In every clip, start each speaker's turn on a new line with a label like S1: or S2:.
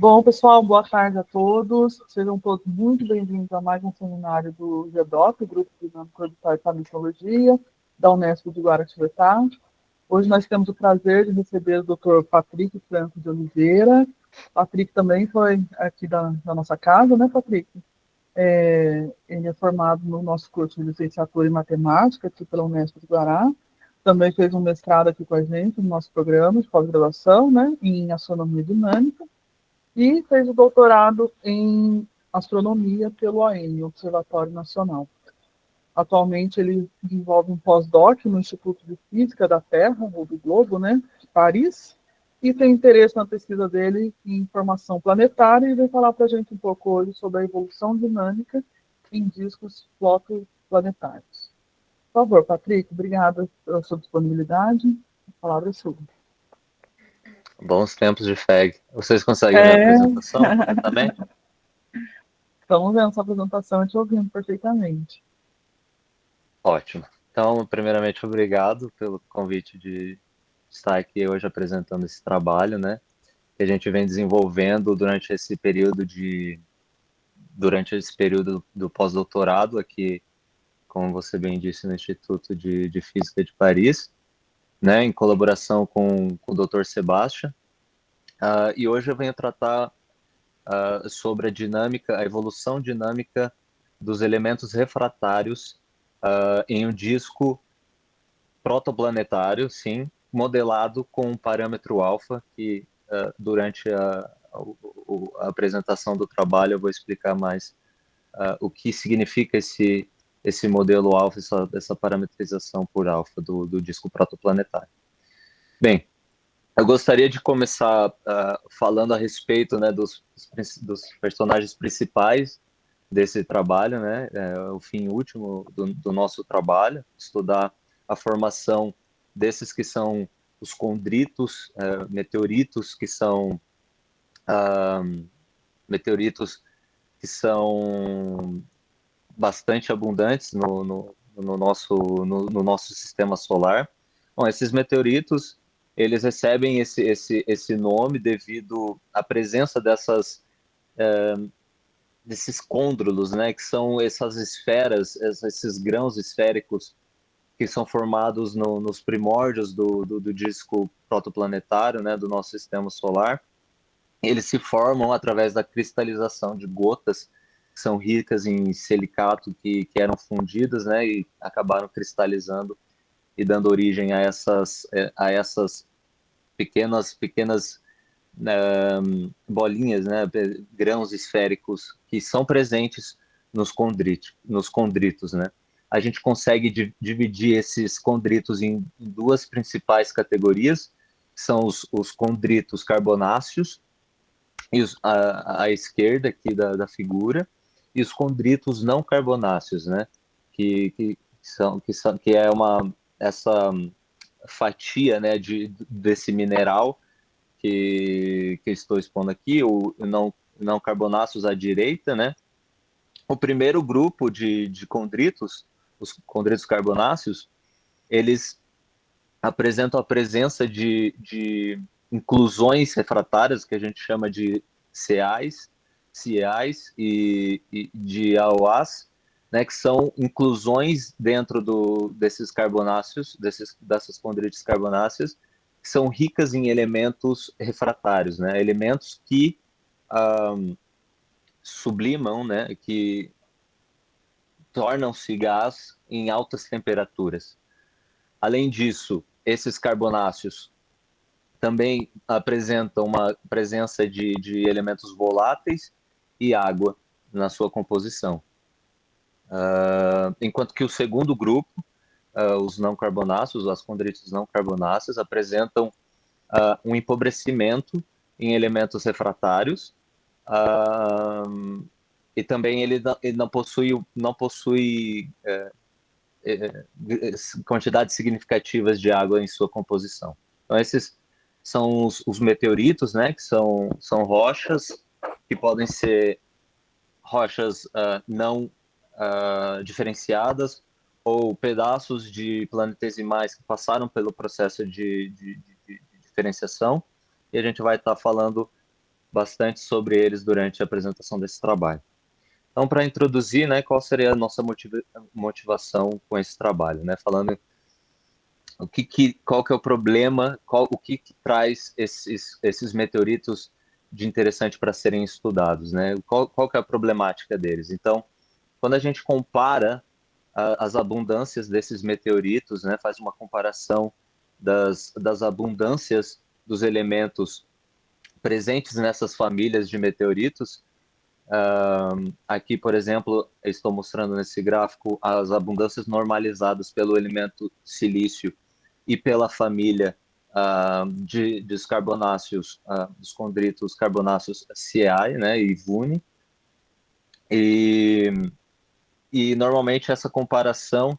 S1: Bom, pessoal, boa tarde a todos. Sejam todos muito bem-vindos a mais um seminário do GEDOC, Grupo de Dinâmica Orbital e Planetologia, da Unesp de Guaratinguetá. Hoje nós temos o prazer de receber o Dr. Patrick Franco de Oliveira. Patrick também foi aqui da nossa casa, né, Patrick? Ele é formado no nosso curso de licenciatura em matemática, aqui pela Unesp de Guará. Também fez um mestrado aqui com a gente no nosso programa de pós-graduação, né, em astronomia dinâmica. E fez o doutorado em astronomia pelo ON, Observatório Nacional. Atualmente ele desenvolve um pós-doc no Instituto de Física da Terra, ou do Globo, né, de Paris, e tem interesse na pesquisa dele em formação planetária e vai falar para a gente um pouco hoje sobre a evolução dinâmica em discos protoplanetários. Por favor, Patrick, obrigada pela sua disponibilidade. A palavra é sua.
S2: Bons tempos de FEG. Vocês conseguem ver a apresentação corretamente?
S1: Estamos vendo essa apresentação e te ouvindo perfeitamente.
S2: Ótimo. Então, primeiramente, obrigado pelo convite de estar aqui hoje apresentando esse trabalho, né? Que a gente vem desenvolvendo durante esse período do pós-doutorado aqui, como você bem disse, no Instituto de Física de Paris, né? Em colaboração com o Dr. Sebastian. E hoje eu venho tratar sobre a evolução dinâmica dos elementos refratários em um disco protoplanetário, sim, modelado com um parâmetro alfa, que durante a apresentação do trabalho eu vou explicar mais o que significa esse modelo alfa, essa parametrização por alfa do disco protoplanetário. Bem, eu gostaria de começar falando a respeito, né, dos personagens principais desse trabalho, né, o fim último do nosso trabalho, estudar a formação desses que são os condritos, meteoritos que são bastante abundantes no nosso sistema solar. Bom, esses meteoritos, eles recebem esse nome devido à presença desses côndrulos, né, que são essas esferas, esses grãos esféricos que são formados nos primórdios do disco protoplanetário, né, do nosso sistema solar. Eles se formam através da cristalização de gotas que são ricas em silicato que eram fundidas, né, e acabaram cristalizando e dando origem a essas pequenas bolinhas, né, grãos esféricos que são presentes nos condritos, né. A gente consegue dividir esses condritos em duas principais categorias, que são os condritos carbonáceos, e à esquerda aqui da figura, e os condritos não carbonáceos, né, que é essa fatia, né, desse mineral que estou expondo aqui, o não carbonáceos à direita, né. O primeiro grupo de condritos, os condritos carbonáceos, eles apresentam a presença de inclusões refratárias, que a gente chama de CIAs e de AOAs, né, que são inclusões dentro desses carbonáceos, dessas condrites carbonáceas, que são ricas em elementos refratários, né, elementos que sublimam, né, que tornam-se gás em altas temperaturas. Além disso, esses carbonáceos também apresentam uma presença de elementos voláteis e água na sua composição. Enquanto que o segundo grupo, os não carbonáceos, as condritos não carbonáceas, apresentam um empobrecimento em elementos refratários, e também ele não possui quantidades significativas de água em sua composição. Então, esses são os meteoritos, né, que são rochas que podem ser rochas não diferenciadas ou pedaços de planetesimais que passaram pelo processo de diferenciação. E a gente vai estar falando bastante sobre eles durante a apresentação desse trabalho. Então, para introduzir, né, qual seria a nossa motivação com esse trabalho, né? Falando qual que é o problema, o que traz esses meteoritos de interessante para serem estudados, né? Qual que é a problemática deles? Então, quando a gente compara as abundâncias desses meteoritos, né, faz uma comparação das abundâncias dos elementos presentes nessas famílias de meteoritos. Aqui, por exemplo, eu estou mostrando nesse gráfico as abundâncias normalizadas pelo elemento silício e pela família dos carbonáceos, dos condritos carbonáceos CI, né, e Vune. E normalmente essa comparação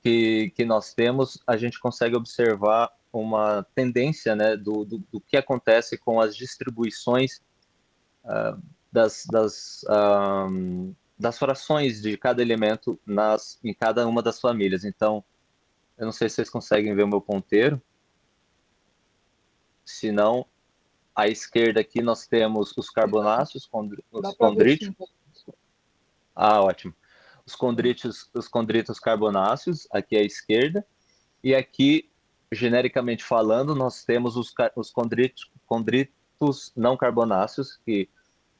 S2: que nós temos, a gente consegue observar uma tendência, né, do que acontece com as distribuições das frações de cada elemento em cada uma das famílias. Então, eu não sei se vocês conseguem ver o meu ponteiro. Se não, à esquerda aqui nós temos os carbonáceos, os condríticos. Ótimo. Os condritos carbonáceos, aqui à esquerda. E aqui, genericamente falando, nós temos os condritos não carbonáceos, que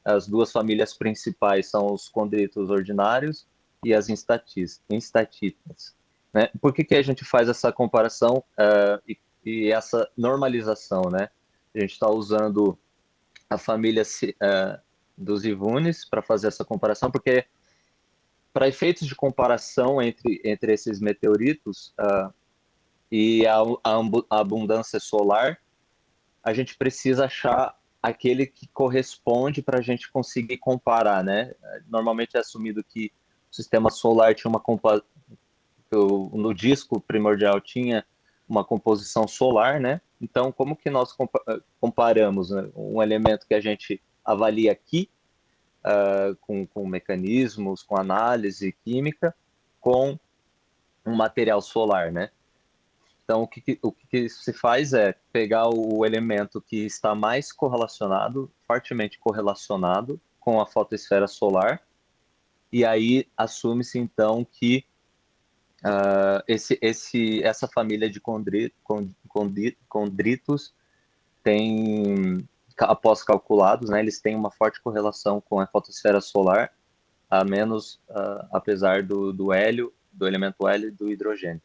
S2: as duas famílias principais são os condritos ordinários e as instatitas. Né? Por que a gente faz essa comparação e essa normalização? Né? A gente está usando a família dos Ivunes para fazer essa comparação, porque para efeitos de comparação entre esses meteoritos e a abundância solar, a gente precisa achar aquele que corresponde para a gente conseguir comparar, né? Normalmente é assumido que o sistema solar tinha no disco primordial tinha uma composição solar, né? Então, como que nós comparamos, né, um elemento que a gente avalia aqui, com mecanismos, com análise química, com um material solar, né? Então, o que se faz é pegar o elemento que está mais correlacionado, fortemente correlacionado com a fotosfera solar, e aí assume-se, então, que essa família de condritos tem, após calculados, né, eles têm uma forte correlação com a fotosfera solar, apesar do hélio, do elemento hélio e do hidrogênio,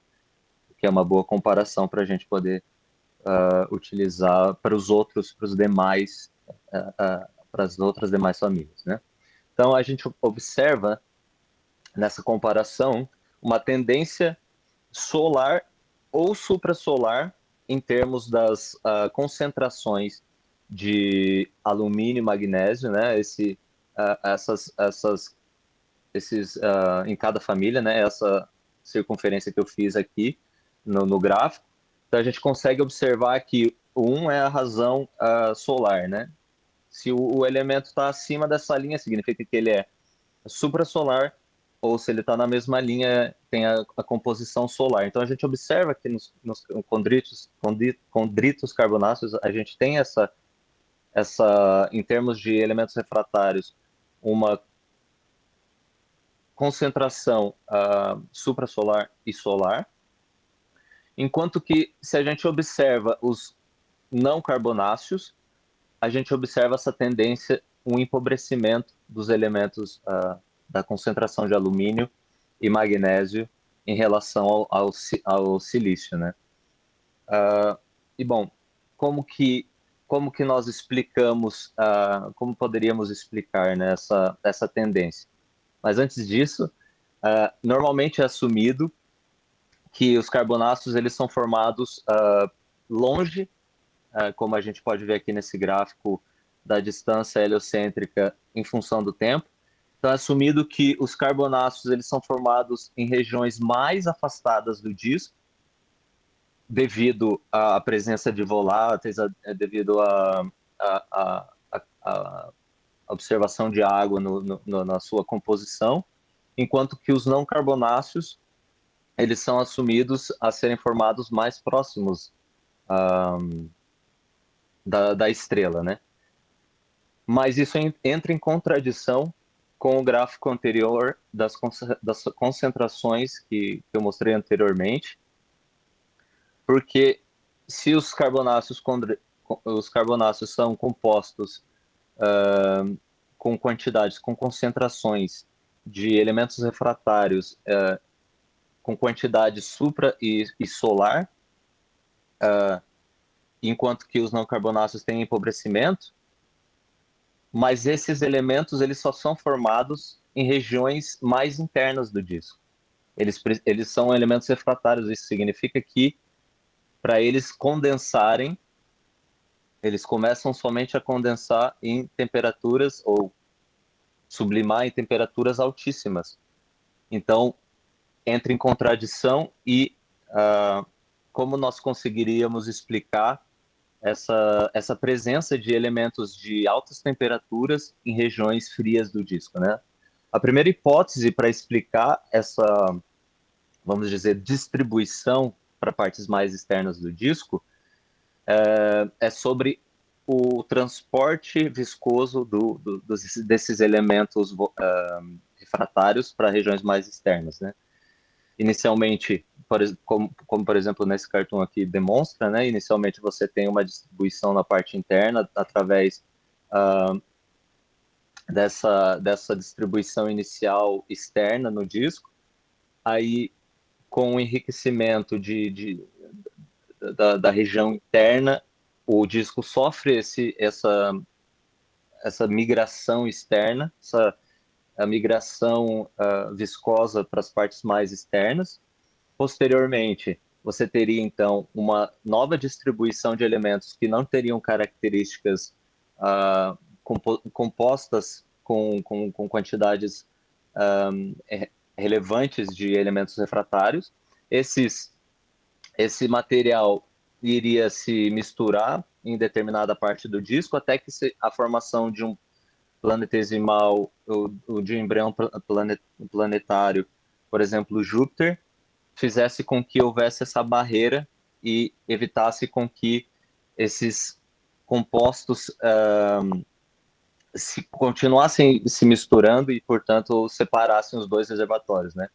S2: que é uma boa comparação para a gente poder utilizar para os demais, para as outras demais famílias, né? Então a gente observa nessa comparação uma tendência solar ou suprassolar em termos das concentrações de alumínio e magnésio, né? Em cada família, né? Essa circunferência que eu fiz aqui no gráfico. Então a gente consegue observar que é a razão solar, né? Se o elemento está acima dessa linha, significa que ele é suprassolar, ou se ele está na mesma linha, tem a composição solar. Então a gente observa que nos condritos carbonáceos, a gente tem essa, em termos de elementos refratários, uma concentração suprassolar e solar, enquanto que, se a gente observa os não carbonáceos, a gente observa essa tendência, um empobrecimento dos elementos da concentração de alumínio e magnésio em relação ao silício, né? E, bom, como que nós explicamos, como poderíamos explicar, né, essa tendência? Mas antes disso, normalmente é assumido que os carbonáceos eles são formados longe, como a gente pode ver aqui nesse gráfico, da distância heliocêntrica em função do tempo. Então é assumido que os carbonáceos eles são formados em regiões mais afastadas do disco, devido à presença de voláteis, devido à observação de água na sua composição, enquanto que os não carbonáceos eles são assumidos a serem formados mais próximos da estrela, né? mas isso entra em contradição com o gráfico anterior das concentrações que eu mostrei anteriormente, porque se os carbonáceos são compostos com quantidades, com concentrações de elementos refratários com quantidade supra e solar, enquanto que os não carbonáceos têm empobrecimento, mas esses elementos eles só são formados em regiões mais internas do disco. Eles são elementos refratários, isso significa que para eles condensarem, eles começam somente a condensar em temperaturas ou sublimar em temperaturas altíssimas. Então, entra em contradição e como nós conseguiríamos explicar essa presença de elementos de altas temperaturas em regiões frias do disco, né? A primeira hipótese para explicar essa, vamos dizer, distribuição para partes mais externas do disco é sobre o transporte viscoso desses elementos refratários para regiões mais externas, né? Inicialmente, como por exemplo nesse cartoon aqui demonstra, né? Inicialmente você tem uma distribuição na parte interna através dessa distribuição inicial externa no disco. Aí, com o enriquecimento da região interna, o disco sofre essa migração externa, a migração viscosa para as partes mais externas. Posteriormente, você teria, então, uma nova distribuição de elementos que não teriam características compostas com quantidades relevantes de elementos refratários. Esse material iria se misturar em determinada parte do disco até que a formação de um planetesimal, ou de um embrião planetário, por exemplo, Júpiter, fizesse com que houvesse essa barreira e evitasse com que esses compostos continuassem se misturando e, portanto, separassem os dois reservatórios, né?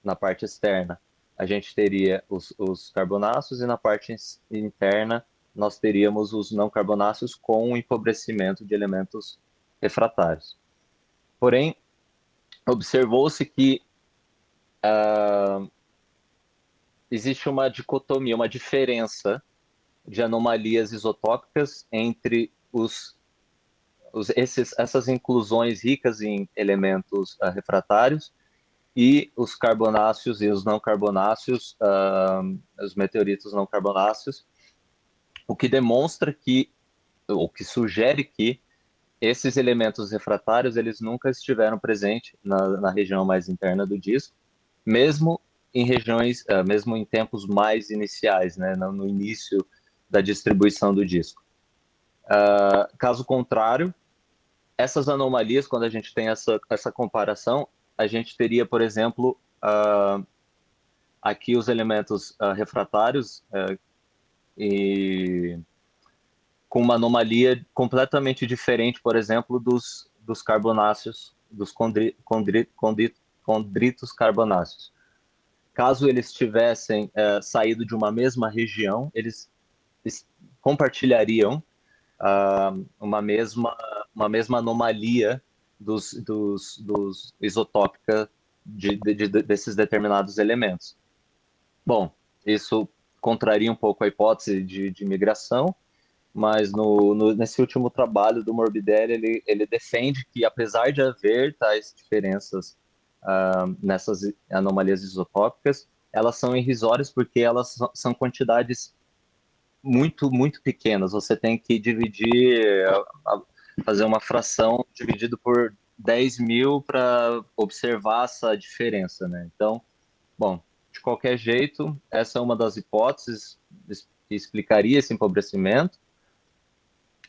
S2: Na parte externa, a gente teria os carbonáceos e na parte interna nós teríamos os não carbonáceos com o empobrecimento de elementos refratários. Porém, observou-se que existe uma dicotomia, uma diferença de anomalias isotópicas entre essas inclusões ricas em elementos refratários e os carbonáceos e os não carbonáceos, os meteoritos não carbonáceos, o que demonstra que, ou que sugere que esses elementos refratários eles nunca estiveram presentes na região mais interna do disco, mesmo em regiões, mesmo em tempos mais iniciais, né, no início da distribuição do disco. Caso contrário, essas anomalias, quando a gente tem essa comparação, a gente teria, por exemplo, aqui os elementos refratários e com uma anomalia completamente diferente, por exemplo, dos carbonáceos, dos condritos carbonáceos. Caso eles tivessem saído de uma mesma região, eles compartilhariam uma mesma anomalia isotópica desses determinados elementos. Bom, isso contraria um pouco a hipótese de migração, mas nesse último trabalho do Morbidelli, ele defende que, apesar de haver tais diferenças nessas anomalias isotópicas, elas são irrisórias porque elas são quantidades muito, muito pequenas. Você tem que dividir, fazer uma fração dividido por 10.000 para observar essa diferença, né? Então, bom, de qualquer jeito, essa é uma das hipóteses que explicaria esse empobrecimento.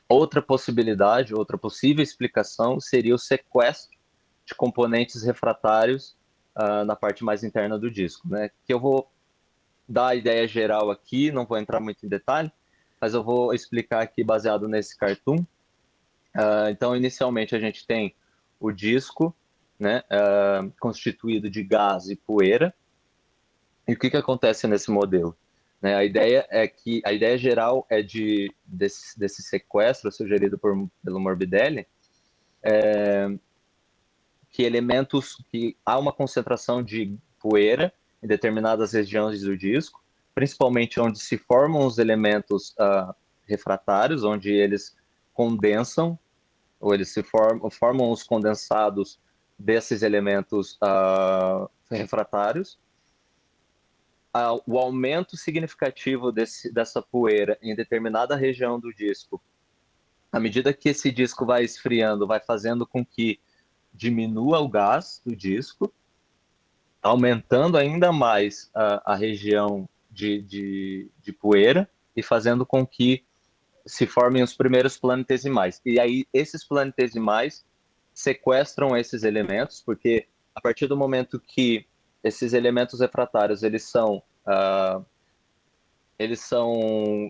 S2: Outra possibilidade, outra possível explicação seria o sequestro de componentes refratários na parte mais interna do disco, né? Que eu vou dar a ideia geral aqui, não vou entrar muito em detalhe, mas eu vou explicar aqui baseado nesse cartoon. Então, inicialmente, a gente tem o disco, né, constituído de gás e poeira. E o que acontece nesse modelo? Né, a ideia geral é desse sequestro sugerido pelo Morbidelli, que há uma concentração de poeira em determinadas regiões do disco, principalmente onde se formam os elementos refratários, onde eles condensam, ou eles formam os condensados desses elementos refratários. O aumento significativo dessa poeira em determinada região do disco, à medida que esse disco vai esfriando, vai fazendo com que diminua o gás do disco, aumentando ainda mais a região de poeira e fazendo com que se formem os primeiros planetesimais. E aí esses planetesimais sequestram esses elementos, porque a partir do momento que esses elementos refratários eles são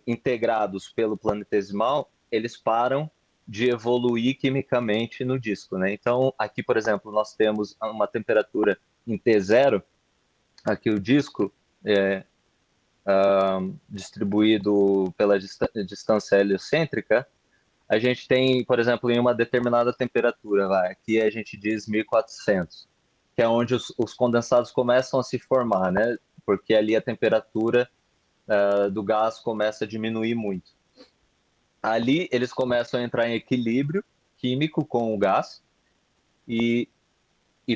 S2: integrados pelo planetesimal, eles param de evoluir quimicamente no disco, né? Então, aqui, por exemplo, nós temos uma temperatura em T0, aqui o disco é distribuído pela distância heliocêntrica, a gente tem, por exemplo, em uma determinada temperatura, aqui a gente diz 1400, que é onde os condensados começam a se formar, né? Porque ali a temperatura do gás começa a diminuir muito. Ali eles começam a entrar em equilíbrio químico com o gás e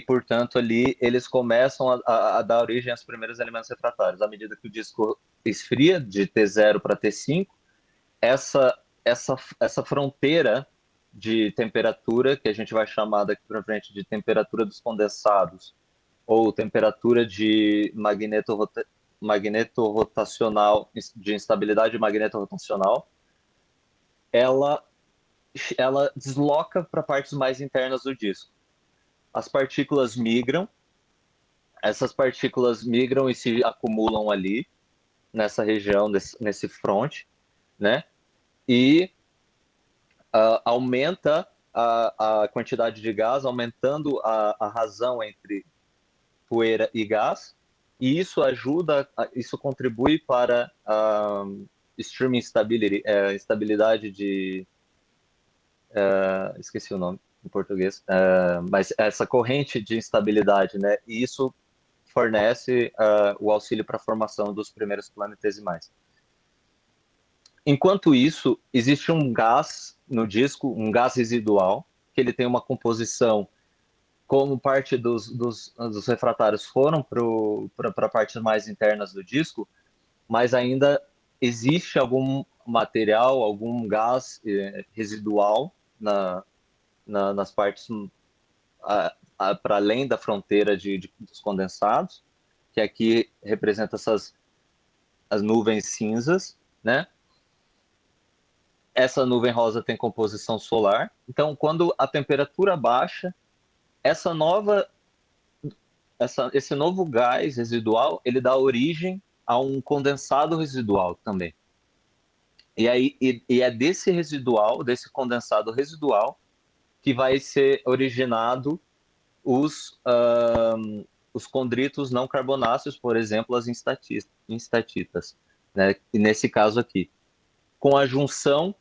S2: portanto, ali eles começam a dar origem aos primeiros elementos refratários. À medida que o disco esfria de T0 para T5, essa fronteira de temperatura, que a gente vai chamar daqui para frente de temperatura dos condensados, ou temperatura de magnetorrotacional, de instabilidade magnetorrotacional, ela desloca para partes mais internas do disco. As partículas migram, essas partículas migram e se acumulam ali, nessa região, nesse front, né? E aumenta a quantidade de gás, aumentando a razão entre poeira e gás, e isso isso contribui para stream instability, estabilidade de... esqueci o nome em português, mas essa corrente de instabilidade, né? E isso fornece o auxílio para a formação dos primeiros planetesimais. Enquanto isso, existe um gás no disco, um gás residual, que ele tem uma composição, como parte dos refratários foram para partes mais internas do disco, mas ainda existe algum material, algum gás residual nas partes para além da fronteira dos condensados, que aqui representa as nuvens cinzas, né? Essa nuvem rosa tem composição solar. Então, quando a temperatura baixa, esse novo gás residual, ele dá origem a um condensado residual também. E é desse residual, desse condensado residual, que vai ser originado os condritos não carbonáceos, por exemplo, as instatitas, né? E nesse caso aqui, com a junção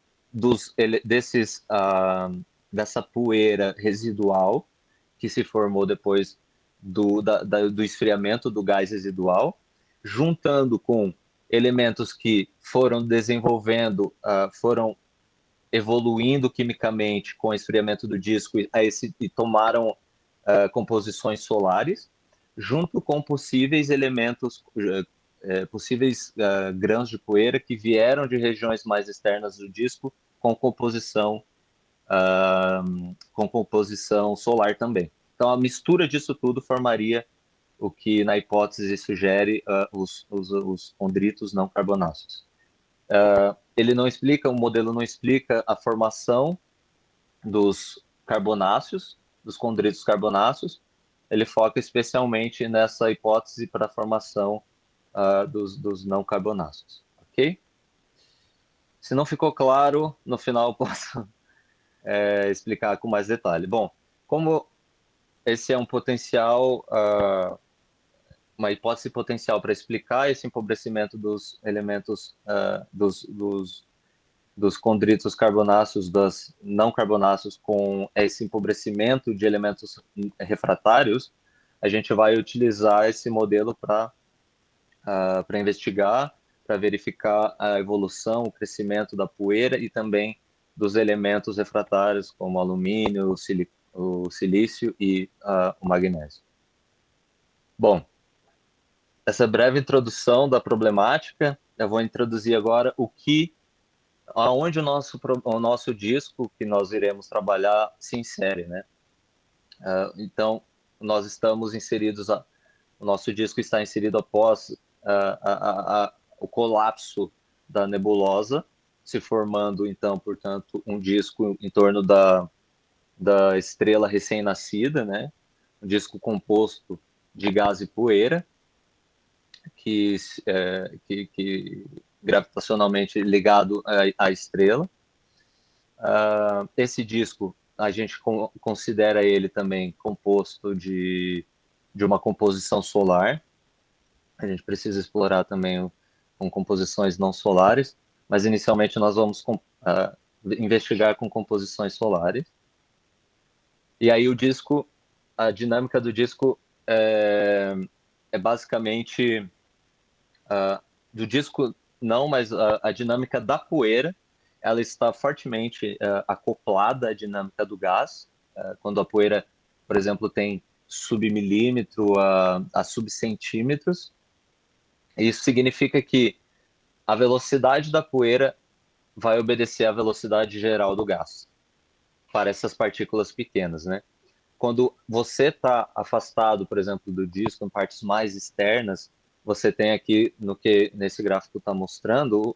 S2: dessa poeira residual que se formou depois do esfriamento do gás residual, juntando com elementos que foram foram evoluindo quimicamente com o esfriamento do disco e tomaram composições solares, junto com possíveis elementos, possíveis grãos de poeira que vieram de regiões mais externas do disco com composição solar também. Então, a mistura disso tudo formaria o que, na hipótese, sugere os condritos não carbonáceos. O modelo não explica a formação dos carbonáceos, dos condritos carbonáceos. Ele foca especialmente nessa hipótese para a formação dos não carbonáceos, ok? Se não ficou claro, no final eu posso explicar com mais detalhe. Bom, como esse é um potencial, uma hipótese potencial para explicar esse empobrecimento dos elementos, dos condritos carbonáceos, das não carbonáceos, com esse empobrecimento de elementos refratários, a gente vai utilizar esse modelo para investigar, para verificar a evolução, o crescimento da poeira e também dos elementos refratários, como alumínio, o silício e o magnésio. Bom, essa breve introdução da problemática, eu vou introduzir agora aonde o nosso disco que nós iremos trabalhar se insere, né? Então, nós estamos inseridos, o nosso disco está inserido após o colapso da nebulosa, se formando, então, portanto, um disco em torno da estrela recém-nascida, né? Um disco composto de gás e poeira, que gravitacionalmente ligado à estrela. Esse disco, a gente considera ele também composto de uma composição solar. A gente precisa explorar também com composições não solares, mas inicialmente nós vamos investigar com composições solares. E aí a dinâmica do disco é basicamente do disco não, mas a dinâmica da poeira, ela está fortemente acoplada à dinâmica do gás. Quando a poeira, por exemplo, tem submilímetro a subcentímetros, isso significa que a velocidade da poeira vai obedecer à velocidade geral do gás para essas partículas pequenas, né? Quando você está afastado, por exemplo, do disco, em partes mais externas, você tem aqui, nesse gráfico está mostrando,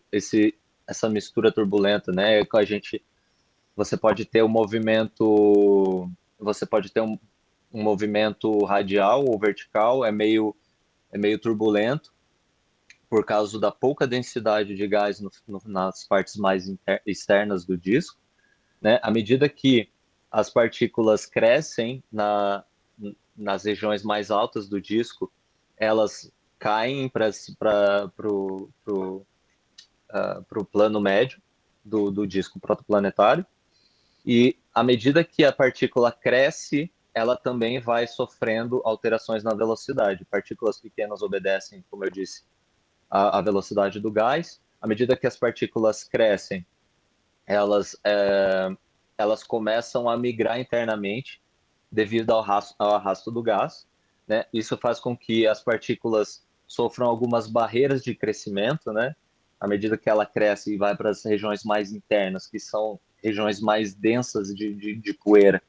S2: essa mistura turbulenta, né? Você pode ter um movimento radial ou vertical, é meio turbulento, por causa da pouca densidade de gás nas partes mais externas do disco, né? À medida que as partículas crescem nas regiões mais altas do disco, elas caem para o plano médio do disco protoplanetário, e à medida que a partícula cresce, ela também vai sofrendo alterações na velocidade. Partículas pequenas obedecem, como eu disse, a velocidade do gás. À medida que as partículas crescem, elas começam a migrar internamente devido ao arrasto do gás, né? Isso faz com que as partículas sofram algumas barreiras de crescimento, né? À medida que ela cresce e vai para as regiões mais internas, que são regiões mais densas de poeira,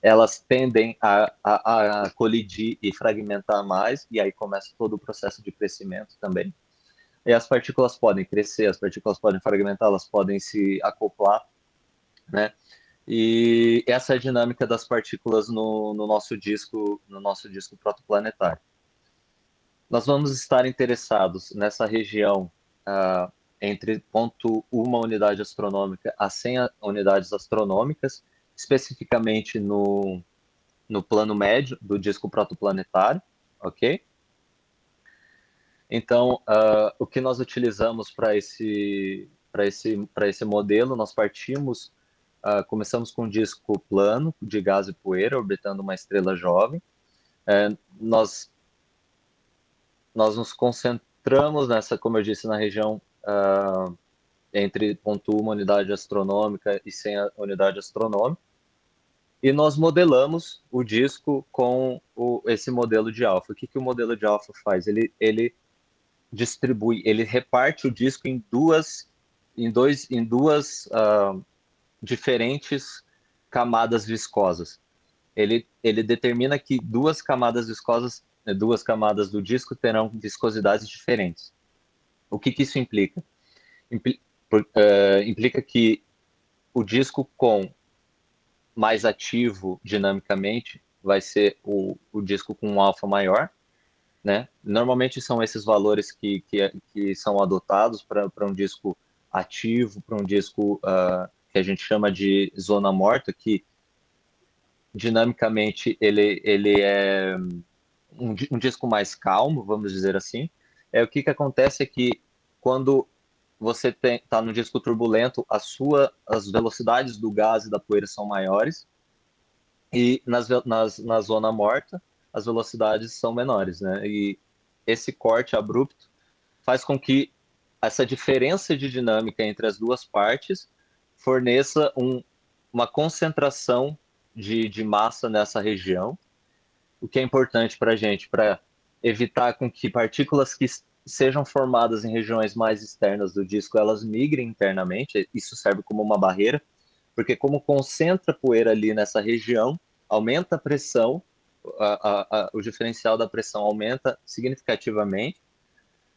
S2: elas tendem a colidir e fragmentar mais, e aí começa todo o processo de crescimento também. E as partículas podem crescer, as partículas podem fragmentar, elas podem se acoplar, né? E essa é a dinâmica das partículas no nosso disco protoplanetário. Nós vamos estar interessados nessa região entre 0,1 unidade astronômica a 100 unidades astronômicas, especificamente no plano médio do disco protoplanetário, ok? Então, o que nós utilizamos para esse modelo, nós começamos com um disco plano de gás e poeira, orbitando uma estrela jovem. Nós nos concentramos como eu disse, na região entre 0,1 unidade astronômica e 100 unidade astronômica, e nós modelamos o disco com esse modelo de alfa. O que o modelo de alfa faz? Ele reparte o disco em duas diferentes camadas viscosas. Ele determina que duas camadas do disco terão viscosidades diferentes. O que isso implica? Implica que o disco com mais ativo dinamicamente vai ser o disco com um alfa maior, né? Normalmente são esses valores que são adotados para um disco ativo, para um disco que que a gente chama de zona morta, que dinamicamente ele é um disco mais calmo, vamos dizer assim. O que acontece é que quando você está no disco turbulento, as velocidades do gás e da poeira são maiores, e na zona morta, as velocidades são menores, né? E esse corte abrupto faz com que essa diferença de dinâmica entre as duas partes forneça uma concentração de massa nessa região, o que é importante para a gente, para evitar com que partículas que sejam formadas em regiões mais externas do disco, elas migrem internamente. Isso serve como uma barreira, porque como concentra poeira ali nessa região, aumenta a pressão, o diferencial da pressão aumenta significativamente.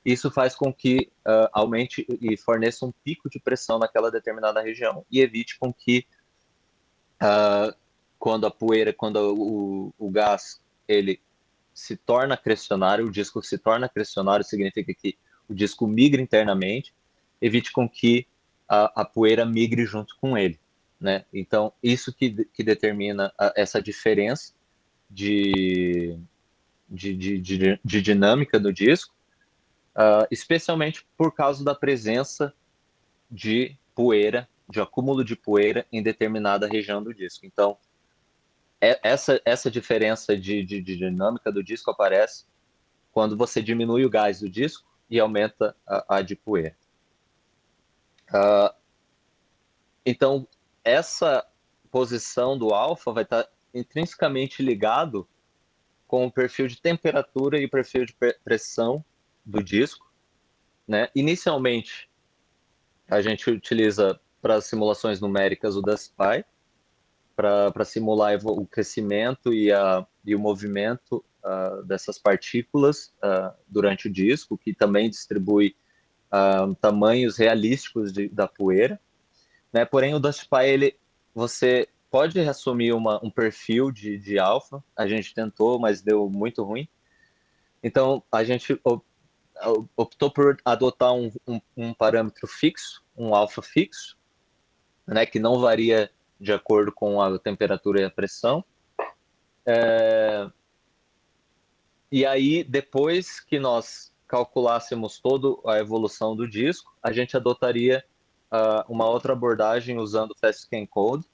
S2: Isso faz com que aumente e forneça um pico de pressão naquela determinada região e evite com que quando a poeira, quando o gás ele se torna crescionário, o disco se torna crescionário, significa que o disco migra internamente, evite com que a poeira migre junto com ele, né? Então, isso que determina essa diferença de dinâmica do disco, especialmente por causa da presença de poeira, de acúmulo de poeira em determinada região do disco. Então, essa diferença de dinâmica do disco aparece quando você diminui o gás do disco e aumenta a de poeira. Então, essa posição do alfa vai estar intrinsecamente ligado com o perfil de temperatura e o perfil de pressão do disco, né? Inicialmente, a gente utiliza para simulações numéricas o DustPy, para simular o crescimento e o movimento dessas partículas durante o disco, que também distribui tamanhos realísticos da poeira, né? Porém, o DustPy, você pode assumir um perfil de alfa. A gente tentou, mas deu muito ruim. Então, a gente optou por adotar um parâmetro fixo, um alfa fixo, né, que não varia de acordo com a temperatura e a pressão. E aí, depois que nós calculássemos toda a evolução do disco, a gente adotaria uma outra abordagem usando o Fast Scan Code,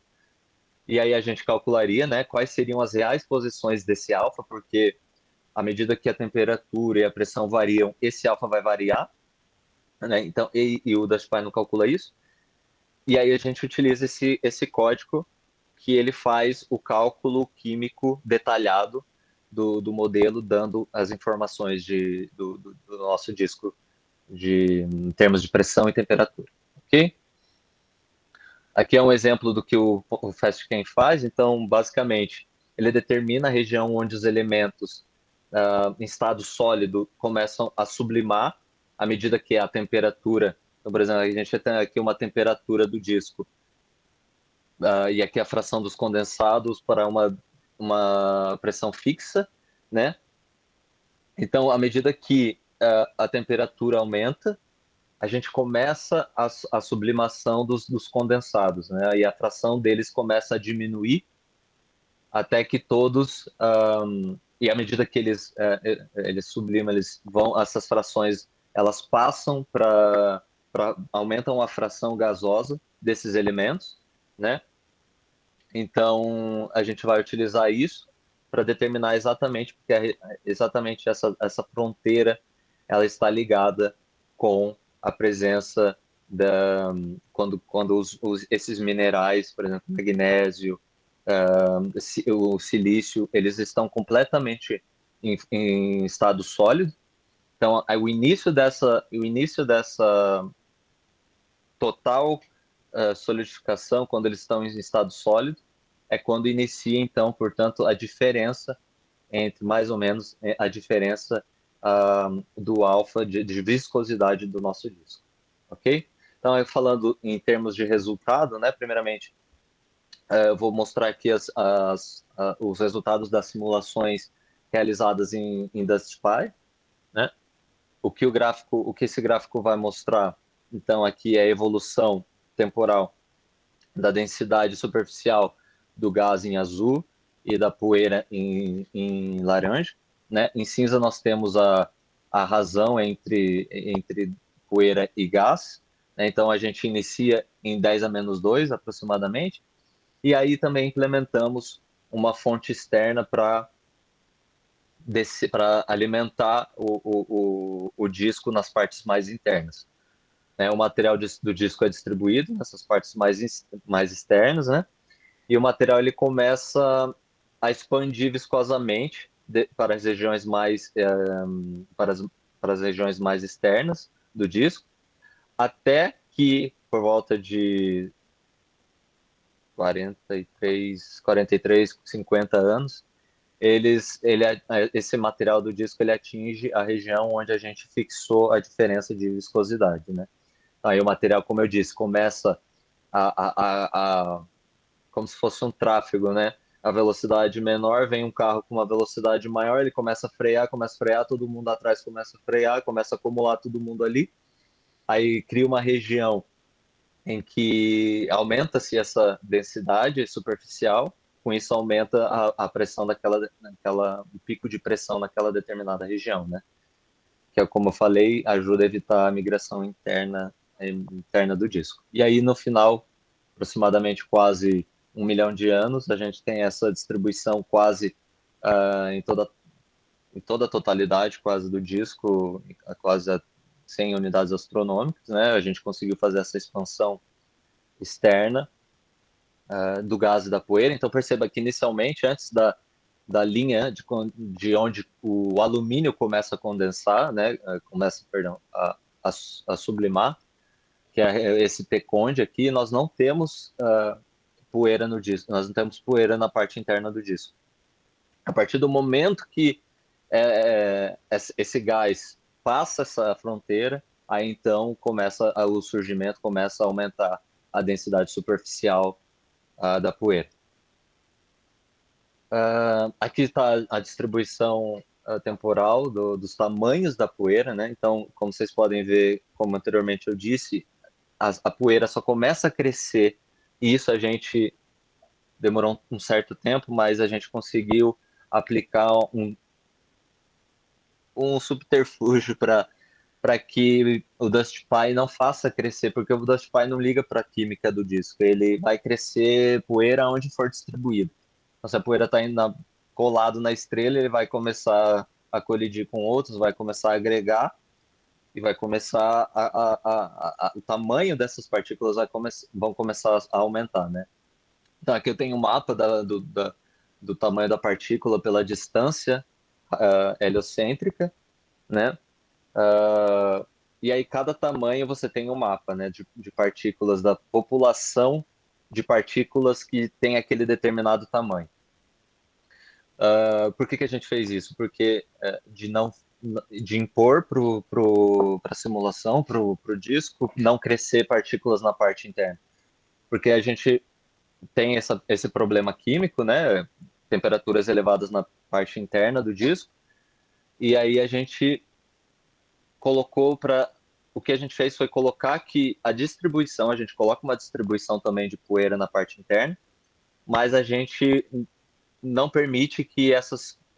S2: e aí a gente calcularia, né, quais seriam as reais posições desse alfa, porque à medida que a temperatura e a pressão variam, esse alfa vai variar, né? Então, e o DustPy não calcula isso. E aí a gente utiliza esse código que ele faz o cálculo químico detalhado do modelo, dando as informações do nosso disco em termos de pressão e temperatura. Ok? Aqui é um exemplo do que o FastScan faz. Então, basicamente, ele determina a região onde os elementos em estado sólido começam a sublimar à medida que a temperatura. Então, por exemplo, a gente tem aqui uma temperatura do disco e aqui a fração dos condensados para uma pressão fixa, né? Então, à medida que a temperatura aumenta, a gente começa a sublimação dos condensados, né? E a fração deles começa a diminuir até que todos e à medida que eles sublimam, essas frações elas passam aumentam a fração gasosa desses elementos, né? Então a gente vai utilizar isso para determinar exatamente, porque exatamente essa fronteira ela está ligada com a presença quando esses minerais, por exemplo, magnésio, o silício, eles estão completamente em estado sólido. Então, o início dessa total solidificação, quando eles estão em estado sólido, é quando inicia, então, portanto, a diferença entre, mais ou menos, a diferença do alfa de viscosidade do nosso disco. Ok? Então, falando em termos de resultado, né, primeiramente, eu vou mostrar aqui os resultados das simulações realizadas em DustPy, né? O que esse gráfico vai mostrar, então, aqui é a evolução temporal da densidade superficial do gás em azul e da poeira em laranja, né? Em cinza nós temos a razão entre poeira e gás, né? Então a gente inicia em 10 a menos 2 aproximadamente, e aí também implementamos uma fonte externa para alimentar o disco nas partes mais internas. Né? O material do disco é distribuído nessas partes mais externas, né? E o material ele começa a expandir viscosamente para as regiões para para as regiões mais externas do disco, até que por volta de 43, 50 anos, esse material do disco ele atinge a região onde a gente fixou a diferença de viscosidade, né? Aí o material, como eu disse, começa a como se fosse um tráfego, né? A velocidade menor, vem um carro com uma velocidade maior, ele começa a frear, todo mundo atrás começa a frear, começa a acumular todo mundo ali, aí cria uma região em que aumenta-se essa densidade superficial, com isso aumenta a pressão o pico de pressão naquela determinada região, né? Que é como eu falei, ajuda a evitar a migração interna do disco. E aí no final, aproximadamente quase 1 milhão de anos, a gente tem essa distribuição quase em toda a totalidade quase do disco, quase a 100 unidades astronômicas, né? A gente conseguiu fazer essa expansão externa do gás e da poeira. Então perceba que inicialmente, antes da linha de onde o alumínio começa a condensar, né? Perdão, a sublimar, que é esse P-conde aqui, nós não temos poeira no disco, nós não temos poeira na parte interna do disco. A partir do momento que esse gás passa essa fronteira, aí então o surgimento começa a aumentar a densidade superficial da poeira. Aqui está a distribuição temporal dos tamanhos da poeira, né? Então, como vocês podem ver, como anteriormente eu disse, a poeira só começa a crescer, e isso a gente demorou um certo tempo, mas a gente conseguiu aplicar um subterfúgio para que o Dust Pie não faça crescer, porque o Dust Pie não liga para a química do disco, ele vai crescer poeira onde for distribuído. Então, se a poeira está colado na estrela, ele vai começar a colidir com outros, vai começar a agregar, e vai começar o tamanho dessas partículas vão começar a aumentar, né? Então aqui eu tenho um mapa do tamanho da partícula pela distância heliocêntrica, né? E aí cada tamanho você tem um mapa, né, de partículas, da população de partículas que tem aquele determinado tamanho. Por que a gente fez isso? Porque de impor para a simulação, para o disco, não crescer partículas na parte interna. Porque a gente tem esse problema químico, né? Temperaturas elevadas na parte interna do disco, e aí a gente colocou o que a gente fez foi colocar que a distribuição, a gente coloca uma distribuição também de poeira na parte interna, mas a gente não permite que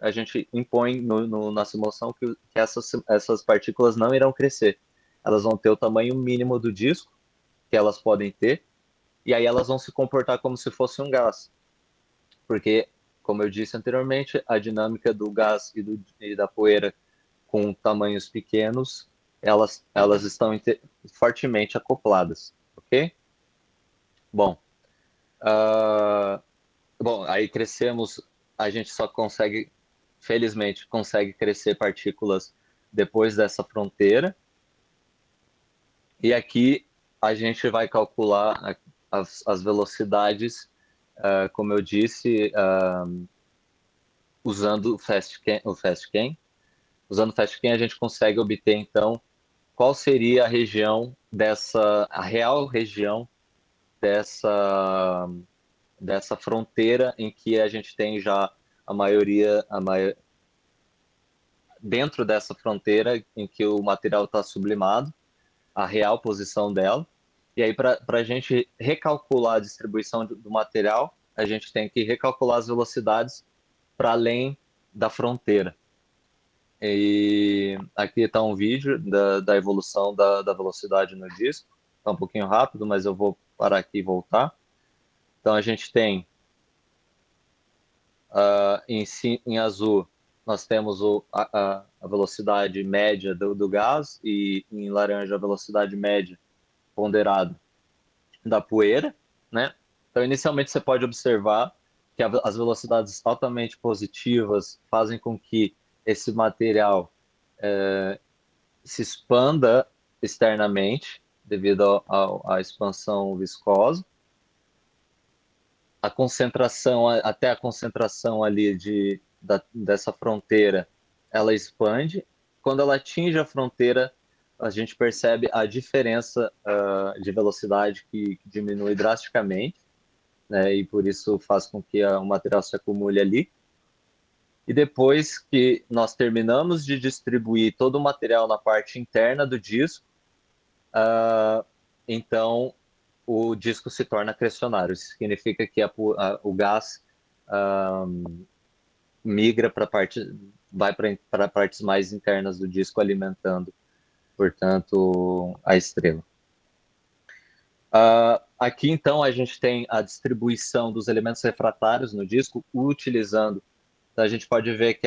S2: a gente impõe na simulação que essas partículas não irão crescer. Elas vão ter o tamanho mínimo do disco que elas podem ter, e aí elas vão se comportar como se fosse um gás. Porque, como eu disse anteriormente, a dinâmica do gás e da poeira com tamanhos pequenos, elas estão fortemente acopladas, ok? Bom, aí crescemos, a gente só consegue, felizmente, consegue crescer partículas depois dessa fronteira. E aqui a gente vai calcular as velocidades, como eu disse, usando o FastCam. Usando o FastCam a gente consegue obter, então, qual seria a real região dessa fronteira em que a gente tem já dentro dessa fronteira em que o material está sublimado, a real posição dela, E aí, para a gente recalcular a distribuição do material, a gente tem que recalcular as velocidades para além da fronteira. E aqui está um vídeo da evolução da velocidade no disco. Está um pouquinho rápido, mas eu vou parar aqui e voltar. Então, a gente tem, em azul, nós temos a velocidade média do gás, e em laranja, a velocidade média ponderada da poeira, né? Então, inicialmente, você pode observar que as velocidades altamente positivas fazem com que esse material se expanda externamente devido à expansão viscosa. A concentração, até a concentração ali dessa fronteira, ela expande. Quando ela atinge a fronteira, a gente percebe a diferença de velocidade que diminui drasticamente, né? E por isso faz com que o material se acumule ali. E depois que nós terminamos de distribuir todo o material na parte interna do disco, então o disco se torna acrecionário. Isso significa que o gás migra vai para partes mais internas do disco, alimentando, portanto, a estrela. Aqui, então, a gente tem a distribuição dos elementos refratários no disco, utilizando. Então, a gente pode ver que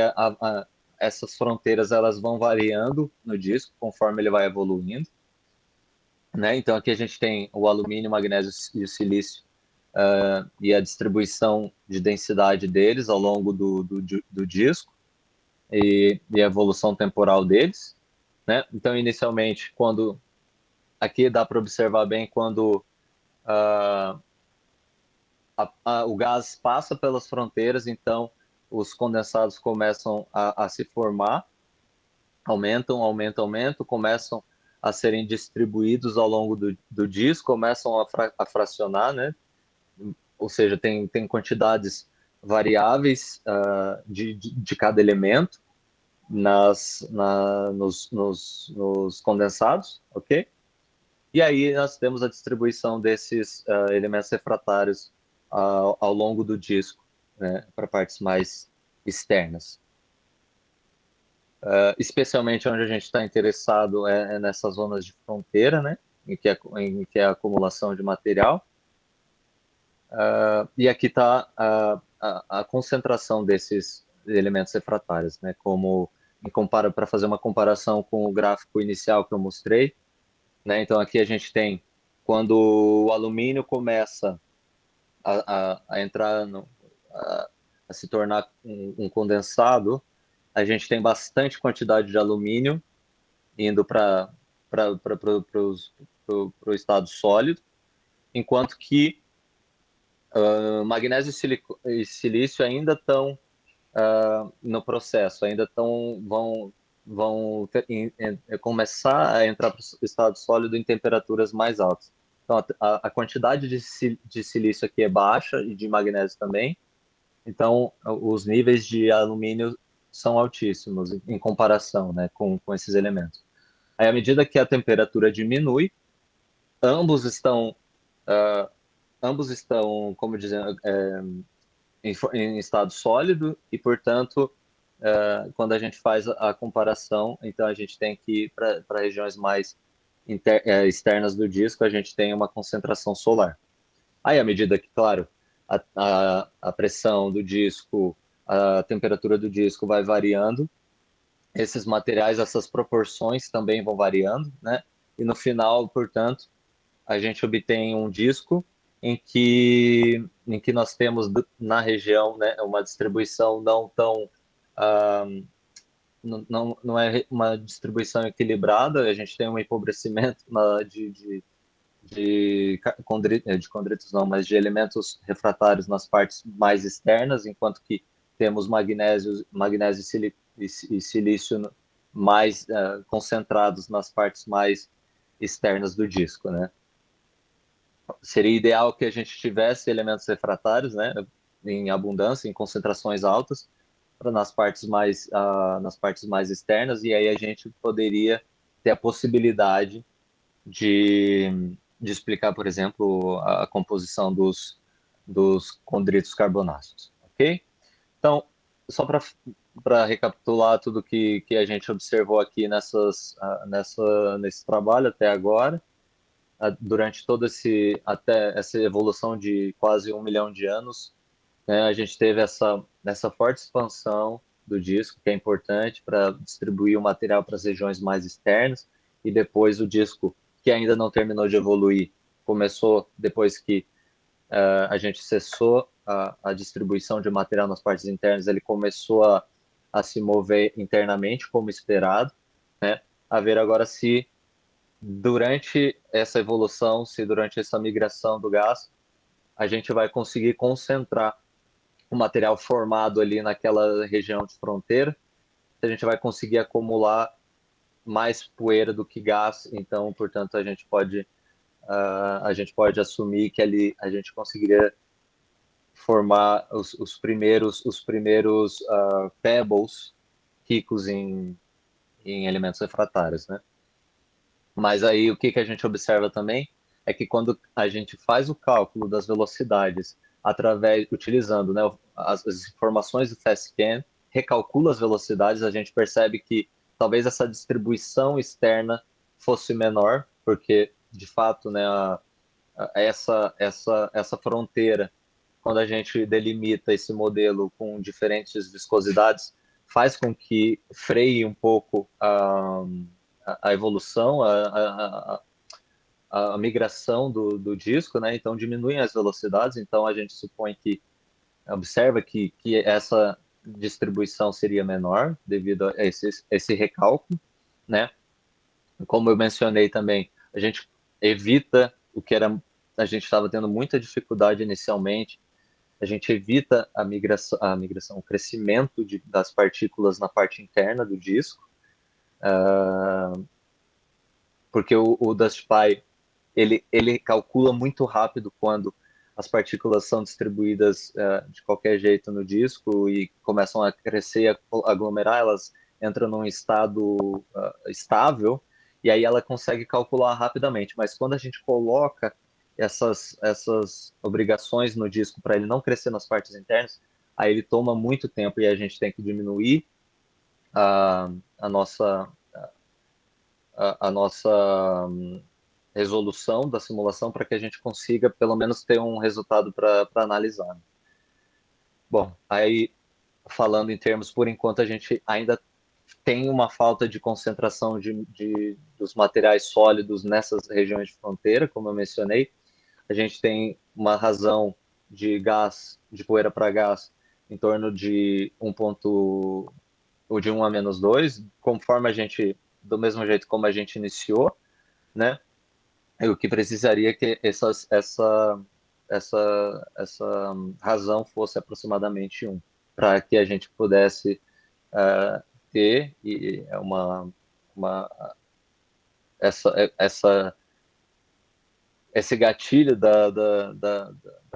S2: essas fronteiras elas vão variando no disco conforme ele vai evoluindo, né? Então, aqui a gente tem o alumínio, o magnésio e o silício, e a distribuição de densidade deles ao longo do disco e a evolução temporal deles, né? Então, inicialmente, aqui dá para observar bem quando o gás passa pelas fronteiras, então os condensados começam a se formar, aumentam, começam a serem distribuídos ao longo do disco, começam a fracionar, né? Ou seja, tem quantidades variáveis de cada elemento nos condensados, ok? E aí nós temos a distribuição desses elementos refratários ao longo do disco, né, para partes mais externas. Especialmente onde a gente está interessado é nessas zonas de fronteira, né, em que é a acumulação de material. E aqui está a concentração desses elementos refratários, né, para fazer uma comparação com o gráfico inicial que eu mostrei, né. Então aqui a gente tem quando o alumínio começa a entrar a se tornar um condensado, a gente tem bastante quantidade de alumínio indo para o estado sólido, enquanto que magnésio e silício ainda estão no processo, ainda vão começar a entrar para o estado sólido em temperaturas mais altas. Então, a quantidade de silício aqui é baixa e de magnésio também. Então, os níveis de alumínio são altíssimos em comparação, né, com esses elementos. Aí, à medida que a temperatura diminui, ambos estão, como dizendo, em estado sólido e, portanto, quando a gente faz a comparação, então a gente tem que ir para regiões mais externas do disco, a gente tem uma concentração solar. Aí, à medida que, claro, a pressão do disco, a temperatura do disco vai variando, esses materiais, essas proporções também vão variando, né? E no final, portanto, a gente obtém um disco em que nós temos na região, né, uma distribuição não tão não é uma distribuição equilibrada, a gente tem um empobrecimento de condritos não, mas de elementos refratários nas partes mais externas, enquanto que temos magnésio e silício mais concentrados nas partes mais externas do disco, né? Seria ideal que a gente tivesse elementos refratários, né, em abundância, em concentrações altas, nas partes mais externas, e aí a gente poderia ter a possibilidade de de explicar, por exemplo, a composição dos condritos carbonáceos, ok? Então, só para recapitular tudo que a gente observou aqui nesse trabalho até agora, durante até essa evolução de quase 1 milhão de anos, né, a gente teve essa forte expansão do disco, que é importante para distribuir o material para as regiões mais externas, e depois o disco, que ainda não terminou de evoluir, começou depois que a gente cessou a distribuição de material nas partes internas, ele começou a se mover internamente, como esperado, né? A ver agora se durante essa evolução, se durante essa migração do gás, a gente vai conseguir concentrar o material formado ali naquela região de fronteira, a gente vai conseguir acumular mais poeira do que gás, então, portanto, a gente pode assumir que ali a gente conseguiria formar os primeiros pebbles ricos em elementos refratários, né? Mas aí o que a gente observa também é que quando a gente faz o cálculo das velocidades utilizando, né, as informações do FastScan, recalcula as velocidades, a gente percebe que talvez essa distribuição externa fosse menor, porque de fato, né, essa fronteira, quando a gente delimita esse modelo com diferentes viscosidades, faz com que freie um pouco a evolução, a migração do disco, né? Então diminuem as velocidades, então a gente observa que essa distribuição seria menor devido a esse recálculo, né? Como eu mencionei também, a gente evita a gente estava tendo muita dificuldade inicialmente, a gente evita a migração, o crescimento das partículas na parte interna do disco, porque o DustPy ele calcula muito rápido quando as partículas são distribuídas de qualquer jeito no disco e começam a crescer, a aglomerar, elas entram num estado estável, e aí ela consegue calcular rapidamente. Mas quando a gente coloca essas obrigações no disco para ele não crescer nas partes internas, aí ele toma muito tempo e a gente tem que diminuir a nossa resolução da simulação para que a gente consiga pelo menos ter um resultado para analisar. Bom, aí falando em termos, por enquanto a gente ainda tem uma falta de concentração dos materiais sólidos nessas regiões de fronteira, como eu mencionei. A gente tem uma razão de gás, de poeira para gás, em torno de 1 a menos 2, conforme do mesmo jeito como a gente iniciou, né? O que precisaria que essa razão fosse aproximadamente 1, para que a gente pudesse ter esse gatilho da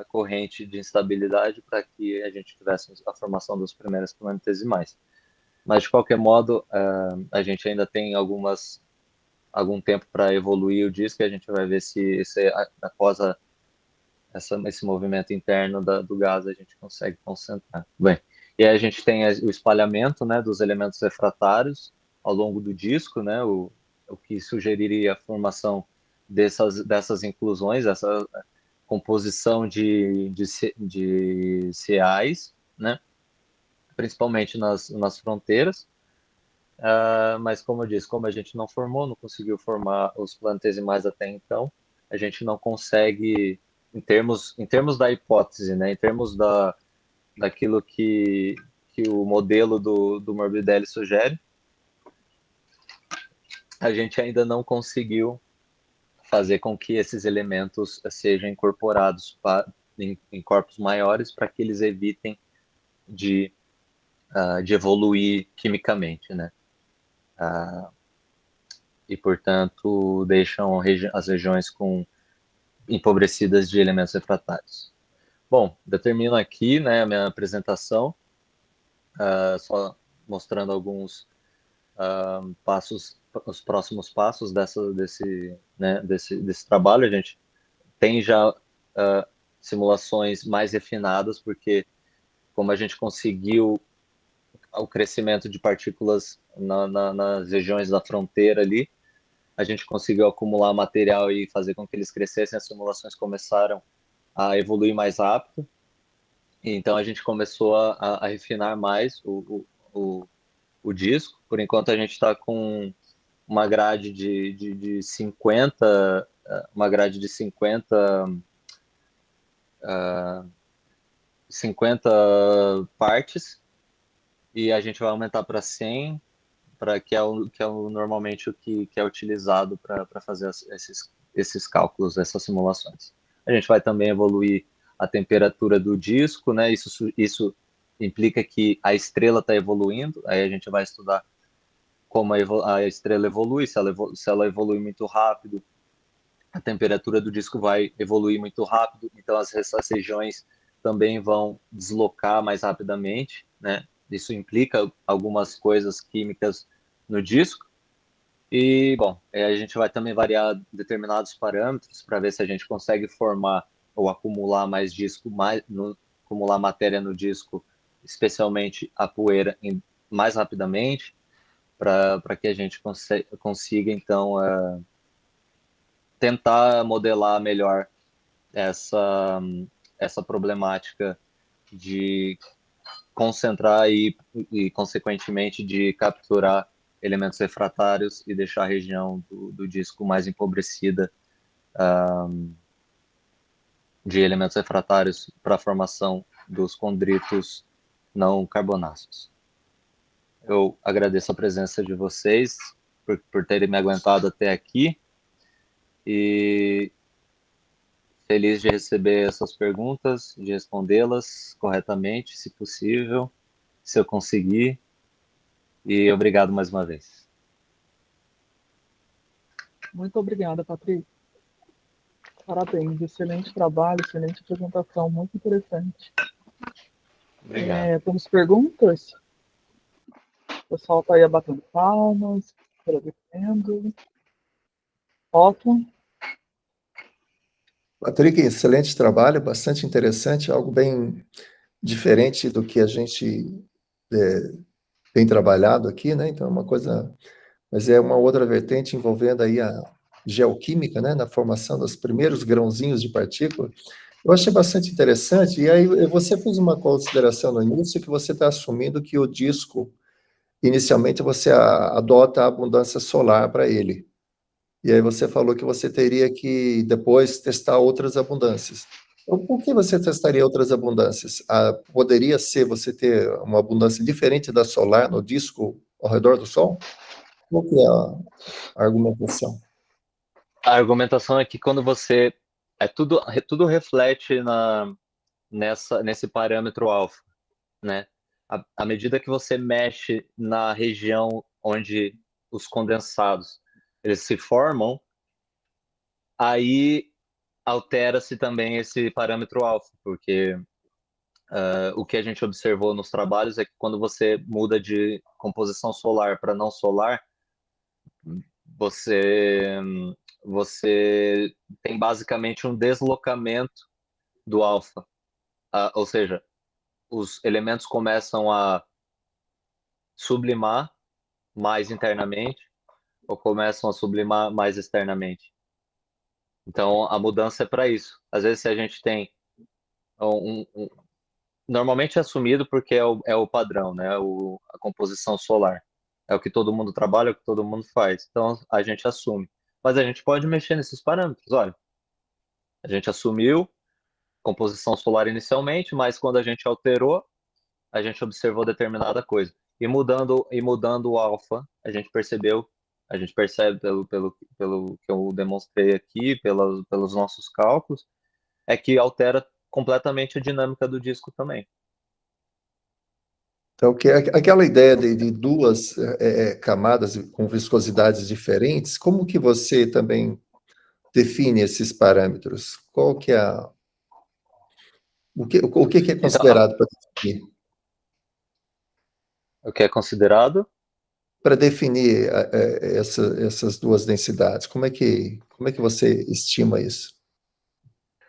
S2: corrente de instabilidade para que a gente tivesse a formação das primeiras planetesimais. Mas, de qualquer modo, a gente ainda tem algum tempo para evoluir o disco, e a gente vai ver se após esse movimento interno do gás a gente consegue concentrar. Bem, e aí a gente tem o espalhamento, né, dos elementos refratários ao longo do disco, né, o que sugeriria a formação dessas inclusões, essa composição de CAs, né, principalmente nas fronteiras. Mas, como eu disse, como a gente não conseguiu formar os planetesimais até então, a gente não consegue, em termos da hipótese, né, em termos daquilo que o modelo do Morbidelli sugere, a gente ainda não conseguiu fazer com que esses elementos sejam incorporados em corpos maiores para que eles evitem de evoluir quimicamente, né? E, portanto, deixam as regiões empobrecidas de elementos refratários. Bom, eu termino aqui, né, a minha apresentação, só mostrando alguns os próximos passos desse trabalho. A gente tem já simulações mais refinadas, porque como a gente conseguiu o crescimento de partículas nas regiões da fronteira ali, a gente conseguiu acumular material e fazer com que eles crescessem, as simulações começaram a evoluir mais rápido, então a gente começou a refinar mais o disco. Por enquanto a gente está com uma grade de 50, uma grade de 50 partes, e a gente vai aumentar para 100, que é normalmente o que é utilizado para fazer esses cálculos, essas simulações. A gente vai também evoluir a temperatura do disco, né? Isso implica que a estrela está evoluindo, aí a gente vai estudar como a estrela evolui, se ela evolui muito rápido, a temperatura do disco vai evoluir muito rápido, então essas regiões também vão deslocar mais rapidamente, né? Isso implica algumas coisas químicas no disco. E, bom, a gente vai também variar determinados parâmetros para ver se a gente consegue formar ou acumular mais disco, acumular matéria no disco, especialmente a poeira, mais rapidamente, para que a gente consiga, então, tentar modelar melhor essa problemática de concentrar consequentemente, de capturar elementos refratários e deixar a região do disco mais empobrecida de elementos refratários para a formação dos condritos não carbonáceos. Eu agradeço a presença de vocês por terem me aguentado até aqui e feliz de receber essas perguntas, de respondê-las corretamente, se possível, se eu conseguir. E obrigado mais uma vez.
S1: Muito obrigada, Patrícia. Parabéns, excelente trabalho, excelente apresentação, muito interessante.
S2: Obrigado.
S1: Temos perguntas? O pessoal está aí batendo palmas, agradecendo. Otto?
S3: Patrick, excelente trabalho, bastante interessante, algo bem diferente do que a gente tem trabalhado aqui, né? Então, é uma coisa, mas é uma outra vertente envolvendo aí a geoquímica, né? Na formação dos primeiros grãozinhos de partícula. Eu achei bastante interessante, e aí você fez uma consideração no início que você está assumindo que o disco, inicialmente, você adota a abundância solar para ele. E aí você falou que você teria que depois testar outras abundâncias. Então, por que você testaria outras abundâncias? Poderia ser você ter uma abundância diferente da solar no disco ao redor do Sol? Qual que é a argumentação?
S2: A argumentação é que quando você... tudo reflete nesse parâmetro alfa, né? À medida que você mexe na região onde os condensados eles se formam, aí altera-se também esse parâmetro alfa, porque o que a gente observou nos trabalhos é que quando você muda de composição solar para não solar, você, você tem basicamente um deslocamento do alfa, ou seja, os elementos começam a sublimar mais internamente ou começam a sublimar mais externamente. Então, a mudança é para isso. Às vezes, se a gente tem normalmente é assumido porque é o padrão, né? A composição solar. É o que todo mundo trabalha, é o que todo mundo faz. Então, a gente assume. Mas a gente pode mexer nesses parâmetros. Olha, a gente assumiu composição solar inicialmente, mas quando a gente alterou, a gente observou determinada coisa. E mudando o alfa, a gente percebe pelo que eu demonstrei aqui, pelos nossos cálculos, é que altera completamente a dinâmica do disco também.
S3: Então, que aquela ideia de duas camadas com viscosidades diferentes, como que você também define esses parâmetros? Qual que é o que é
S2: Então,
S3: considerado para definir?
S2: o que é considerado?
S3: para definir essas duas densidades? Como é que você estima isso?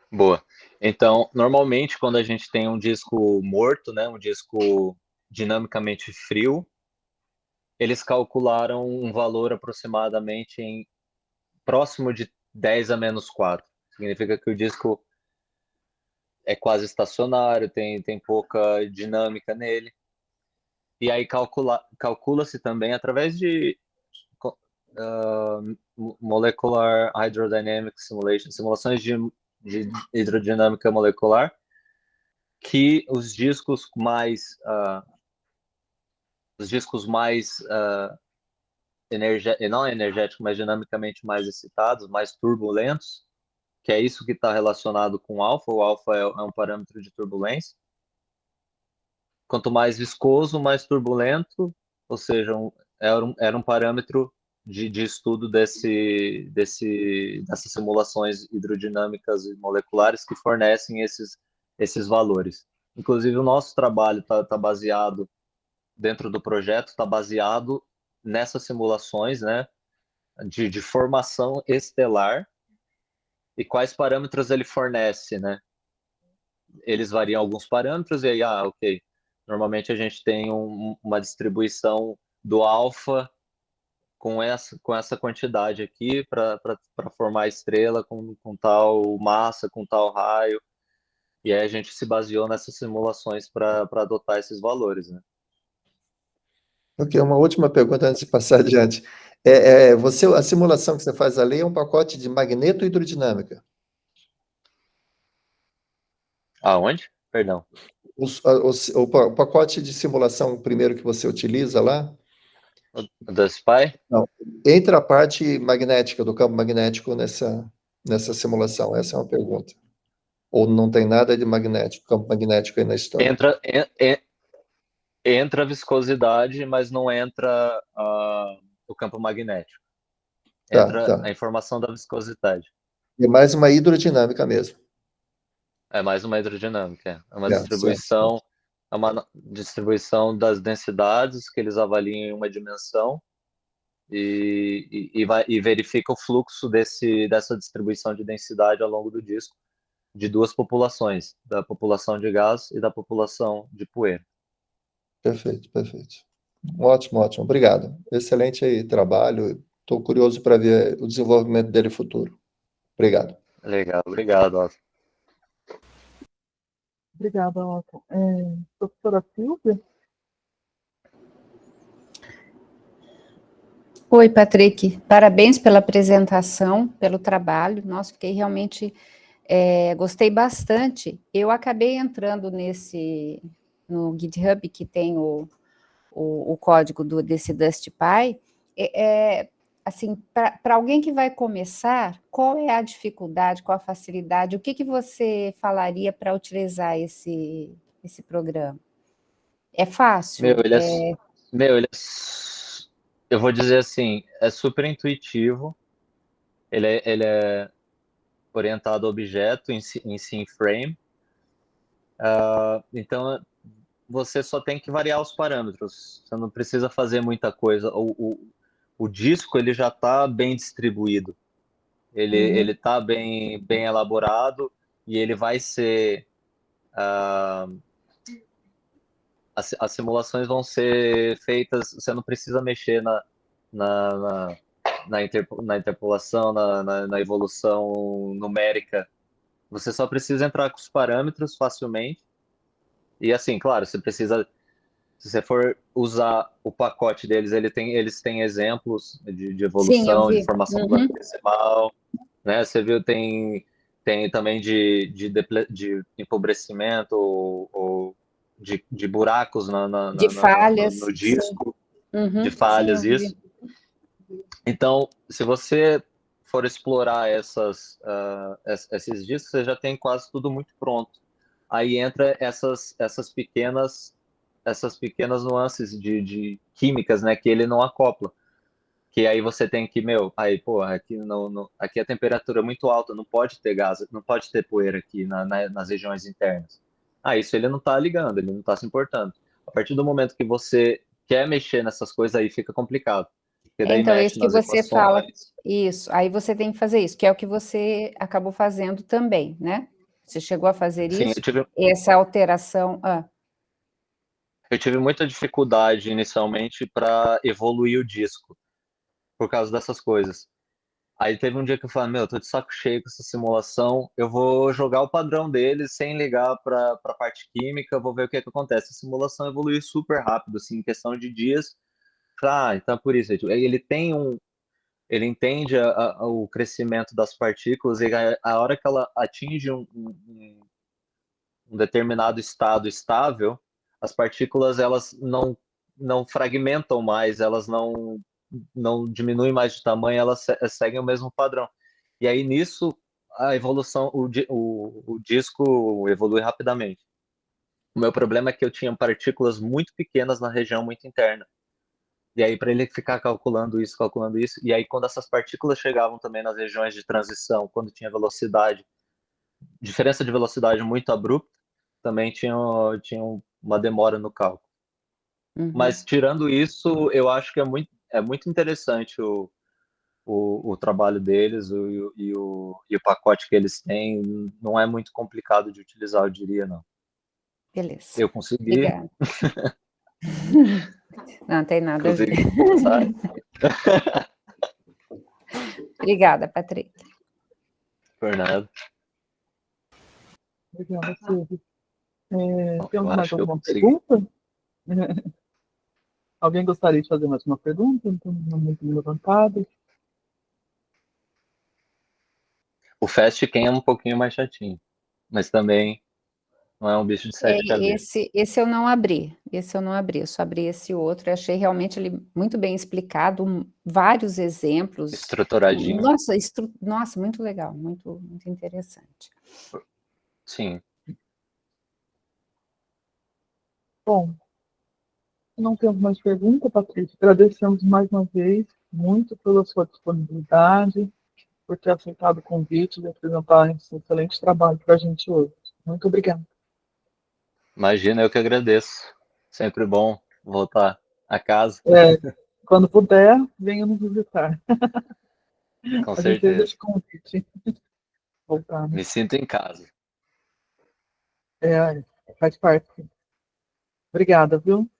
S2: Boa. Então, normalmente, quando a gente tem um disco morto, né, um disco dinamicamente frio, eles calcularam um valor aproximadamente próximo de 10 a menos 4. Significa que o disco é quase estacionário, tem pouca dinâmica nele. E aí calcula-se também através de Molecular Hydrodynamic Simulation, simulações de hidrodinâmica molecular, que os discos mais não energéticos, mas dinamicamente mais excitados, mais turbulentos, que é isso que está relacionado com o alfa. O alfa é um parâmetro de turbulência. Quanto mais viscoso, mais turbulento, ou seja, era um parâmetro de estudo dessas simulações hidrodinâmicas e moleculares que fornecem esses valores. Inclusive, o nosso trabalho está baseado, dentro do projeto, está baseado nessas simulações, né, de formação estelar, e quais parâmetros ele fornece, né? Eles variam alguns parâmetros, e aí, ok, normalmente a gente tem uma distribuição do alfa com essa quantidade aqui para formar a estrela com tal massa, com tal raio, e aí a gente se baseou nessas simulações para adotar esses valores, né?
S3: Ok, uma última pergunta antes de passar adiante. A simulação que você faz ali é um pacote de magneto-hidrodinâmica.
S2: Aonde? Perdão.
S3: O pacote de simulação primeiro que você utiliza lá?
S2: O da SPY?
S3: Não. Entra a parte magnética, do campo magnético nessa simulação? Essa é uma pergunta. Ou não tem nada de magnético, campo magnético aí na história?
S2: Entra a viscosidade, mas não entra o campo magnético. Entra
S3: Tá.
S2: a informação da viscosidade.
S3: É mais uma hidrodinâmica mesmo.
S2: É mais uma hidrodinâmica. É uma
S3: Certo.
S2: é uma distribuição das densidades que eles avaliam em uma dimensão e verifica o fluxo dessa distribuição de densidade ao longo do disco de duas populações, da população de gás e da população de poeira.
S3: Perfeito. Ótimo. Obrigado. Excelente aí trabalho. Estou curioso para ver o desenvolvimento dele futuro. Obrigado.
S2: Legal, obrigado, Otto.
S1: Obrigada, Otto. Professora Silvia?
S4: Oi, Patrick. Parabéns pela apresentação, pelo trabalho. Nossa, fiquei realmente... gostei bastante. Eu acabei entrando no GitHub, que tem o código desse DustPy. Assim, para alguém que vai começar, qual é a dificuldade, qual a facilidade? O que você falaria para utilizar esse programa? É fácil?
S2: Eu vou dizer assim, é super intuitivo. Ele é orientado a objeto em sim frame. Então, você só tem que variar os parâmetros. Você não precisa fazer muita coisa. O disco ele já está bem distribuído. Ele está bem elaborado e ele vai ser... as simulações vão ser feitas, você não precisa mexer na interpolação, na evolução numérica. Você só precisa entrar com os parâmetros facilmente. E assim, claro, se você for usar o pacote deles, eles têm exemplos de evolução, de formação decimal, né? Você viu, tem também de empobrecimento ou de buracos
S4: de falhas,
S2: no disco, de
S4: sim,
S2: falhas, isso. Então, se você for explorar esses discos, você já tem quase tudo muito pronto. Aí entra essas pequenas nuances de químicas, né, que ele não acopla. Que aí você tem que, aqui a temperatura é muito alta, não pode ter gás, não pode ter poeira aqui nas regiões internas. Isso ele não está ligando, ele não está se importando. A partir do momento que você quer mexer nessas coisas, aí fica complicado. Porque daí
S4: Então,
S2: mexe
S4: isso que
S2: nas
S4: você fala,
S2: equações.
S4: isso, aí você tem que fazer isso, que é o que você acabou fazendo também, né? Você chegou a fazer
S2: Sim,
S4: isso, essa alteração.
S2: eu tive muita dificuldade inicialmente para evoluir o disco, por causa dessas coisas. Aí teve um dia que eu falei, meu, eu tô de saco cheio com essa simulação, eu vou jogar o padrão deles sem ligar para a parte química, vou ver o que que acontece. A simulação evoluiu super rápido, assim, em questão de dias. Então é por isso. Ele entende o crescimento das partículas e a hora que ela atinge um determinado estado estável, as partículas elas não fragmentam mais, elas não diminuem mais de tamanho, elas seguem o mesmo padrão. E aí nisso a evolução, o disco evolui rapidamente. O meu problema é que eu tinha partículas muito pequenas na região muito interna. E aí, para ele ficar calculando isso, e aí quando essas partículas chegavam também nas regiões de transição, quando tinha velocidade, diferença de velocidade muito abrupta, também tinha uma demora no cálculo. Mas tirando isso, eu acho que é muito interessante o trabalho deles e o pacote que eles têm. Não é muito complicado de utilizar, eu diria, não.
S4: Beleza.
S2: Eu consegui,
S4: Obrigada. Não tem nada a ver.
S2: inclusive, começar.
S4: Obrigada, Patrick.
S2: Por nada.
S1: Obrigada, Silvio.
S2: Eu
S1: Temos mais
S2: acho que eu
S1: alguma
S2: consegui.
S1: pergunta? Alguém gostaria de fazer mais uma pergunta? Então, muito levantado.
S2: O Fast Ken é um pouquinho mais chatinho, mas também não é um bicho de sete cabeças.
S4: Esse eu não abri, eu só abri esse outro, eu achei realmente ele muito bem explicado, vários exemplos.
S2: Estruturadinho.
S4: Nossa, muito legal, muito, muito interessante.
S2: Sim.
S1: Bom, não temos mais pergunta, Patrícia. Agradecemos mais uma vez muito pela sua disponibilidade, por ter aceitado o convite de apresentar esse excelente trabalho para a gente hoje. Muito obrigada.
S2: Imagina, eu que agradeço. Sempre bom voltar a casa.
S1: Quando puder, venha nos visitar.
S2: Com
S1: A gente fez
S2: certeza.
S1: esse convite. Voltar, né?
S2: Me sinto em casa.
S1: Faz parte. Obrigada, viu?